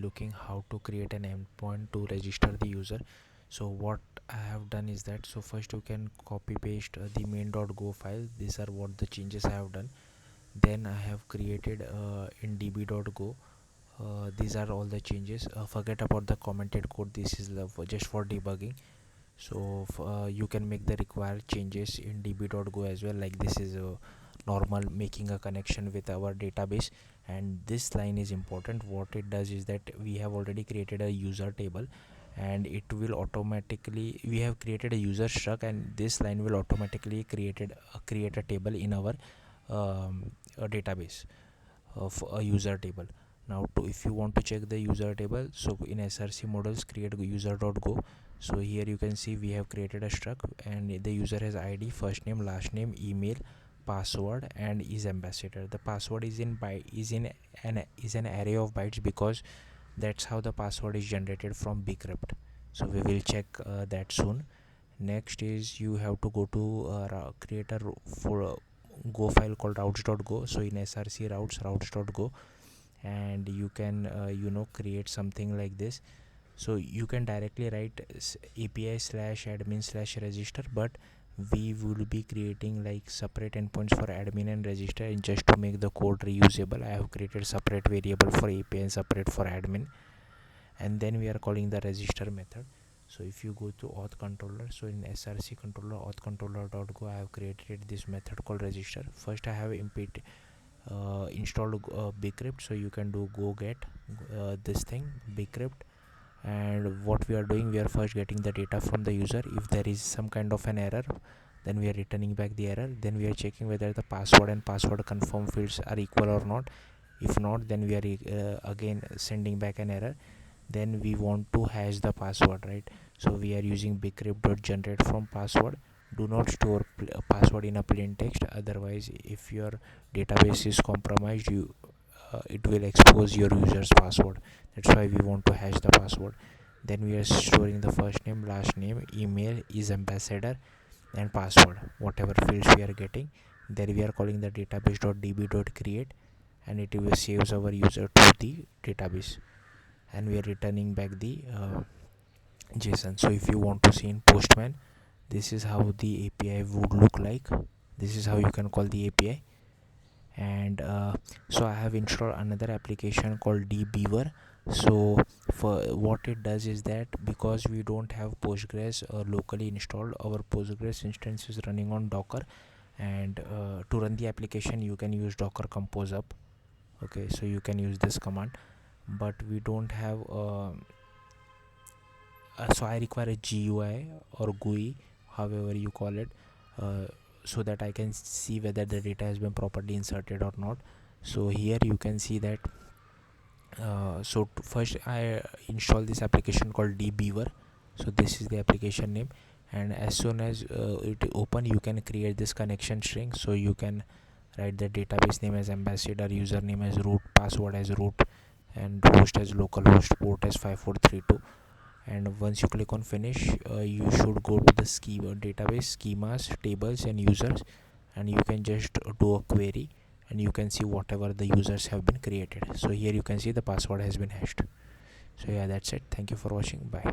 looking how to create an endpoint to register the user. So what I have done is that, so first you can copy paste the main.go file. These are what the changes I have done. Then I have created in db.go. These are all the changes. Forget about the commented code. This is just for debugging. So you can make the required changes in db.go as well, like this is a normal making a connection with our database. And this line is important. What it does is that we have already created a user table, and it will automatically, we have created a user struct, and this line will automatically create a table in our a database of a user table. Now if you want to check the user table, so in src models create user.go. So here you can see we have created a struct, and the user has id, first name, last name, email, password, and is ambassador. The password is in byte, is an array of bytes, because that's how the password is generated from bcrypt. So we will check that soon. Next is you have to go to create a for go file called routes.go. So in src routes.go, and you can create something like this. So you can directly write api/admin/register, but we will be creating like separate endpoints for admin and register, and just to make the code reusable, I have created separate variable for api and separate for admin. And then we are calling the register method. So if you go to auth controller, so in src controller auth controller.go, I have created this method called register. First I have installed bcrypt, so you can do go get this thing bcrypt. And what we are doing, we are first getting the data from the user. If there is some kind of an error, then we are returning back the error. Then we are checking whether the password and password confirm fields are equal or not. If not, then we are again sending back an error. Then we want to hash the password, right? So we are using bcrypt.generate from password. Do not store a password in a plain text, otherwise if your database is compromised, it will expose your user's password. That's why we want to hash the password. Then we are storing the first name, last name, email, is ambassador, and password, whatever fields we are getting. Then we are calling the database.db.create, and it will saves our user to the database, and we are returning back the json. So if you want to see in postman, this is how the api would look like. This is how you can call the api. And so I have installed another application called dbeaver. So for what it does is that, because we don't have postgres locally installed, our postgres instance is running on docker, and to run the application you can use docker compose up. Okay, so you can use this command, but we don't have so I require a GUI or GUI, however you call it, so that I can see whether the data has been properly inserted or not. So here you can see that first I install this application called dbeaver. So this is the application name, and as soon as it open, you can create this connection string. So you can write the database name as ambassador, username as root, password as root, and host as localhost, port as 5432. And once you click on finish, you should go to the schema database, schemas, tables, and users, and you can just do a query, and you can see whatever the users have been created. So here you can see the password has been hashed. So yeah, that's it. Thank you for watching. Bye.